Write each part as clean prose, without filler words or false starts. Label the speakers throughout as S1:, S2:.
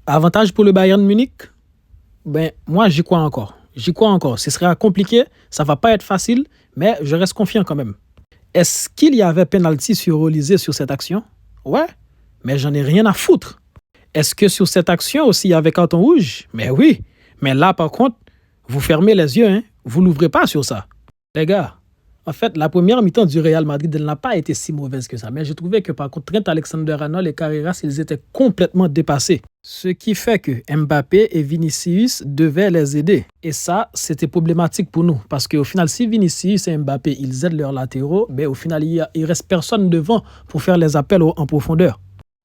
S1: Avantage pour le Bayern Munich? Ben, moi, j'y crois encore. J'y crois encore. Ce sera compliqué, ça va pas être facile, mais je reste confiant quand même. Est-ce qu'il y avait penalty sur Olysée sur cette action? Ouais, mais j'en ai rien à foutre. Est-ce que sur cette action aussi il y avait carton rouge? Mais oui. Mais là, par contre, vous fermez les yeux, hein? Vous l'ouvrez pas sur ça. Les gars, en fait, la première mi-temps du Real Madrid, elle n'a pas été si mauvaise que ça. Mais je trouvais que par contre, Trent Alexander-Arnold et Carreras, ils étaient complètement dépassés. Ce qui fait que Mbappé et Vinicius devaient les aider. Et ça, c'était problématique pour nous. Parce qu'au final, si Vinicius et Mbappé, ils aident leurs latéraux, ben, au final, il ne reste personne devant pour faire les appels en profondeur.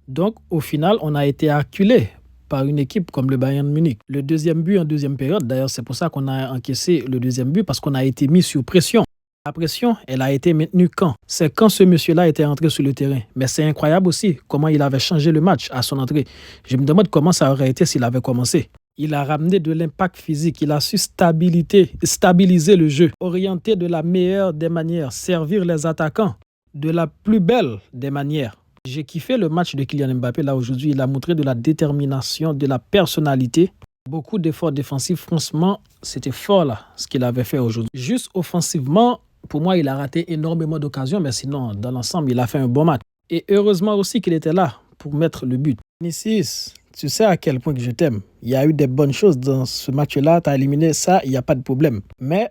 S1: Donc, au final, on a été acculé par une équipe comme le Bayern Munich. Le deuxième but en deuxième période, d'ailleurs, c'est pour ça qu'on a encaissé le deuxième but, parce qu'on a été mis sous pression. La pression, elle a été maintenue quand? C'est quand ce monsieur-là était entré sur le terrain. Mais c'est incroyable aussi comment il avait changé le match à son entrée. Je me demande comment ça aurait été s'il avait commencé. Il a ramené de l'impact physique, il a su stabiliser le jeu, orienter de la meilleure des manières, servir les attaquants de la plus belle des manières. J'ai kiffé le match de Kylian Mbappé là aujourd'hui. Il a montré de la détermination, de la personnalité. Beaucoup d'efforts défensifs. Franchement, c'était fort là, ce qu'il avait fait aujourd'hui. Juste offensivement, pour moi, il a raté énormément d'occasions, mais sinon, dans l'ensemble, il a fait un bon match. Et heureusement aussi qu'il était là pour mettre le but. Vinicius, tu sais à quel point que je t'aime. Il y a eu des bonnes choses dans ce match-là. Tu as éliminé ça, il n'y a pas de problème. Mais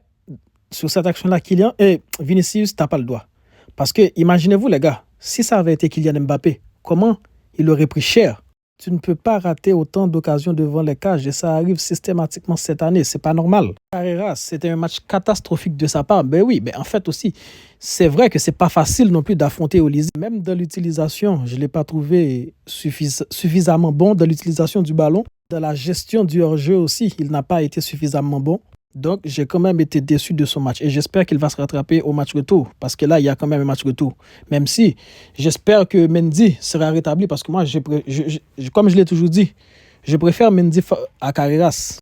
S1: sur cette action-là, Kylian et Vinicius, tu n'as pas le droit. Parce que, imaginez-vous les gars, si ça avait été Kylian Mbappé, comment il aurait pris cher? Tu ne peux pas rater autant d'occasions devant les cages et ça arrive systématiquement cette année. C'est pas normal. Carreras, c'était un match catastrophique de sa part. Ben oui, mais en fait aussi, c'est vrai que c'est pas facile non plus d'affronter Olysée. Même dans l'utilisation, je l'ai pas trouvé suffisamment bon dans l'utilisation du ballon. Dans la gestion du hors-jeu aussi, il n'a pas été suffisamment bon. Donc, j'ai quand même été déçu de son match. Et j'espère qu'il va se rattraper au match retour. Parce que là, il y a quand même un match retour. Même si j'espère que Mendy sera rétabli. Parce que moi, comme je l'ai toujours dit, je préfère Mendy à Carreras.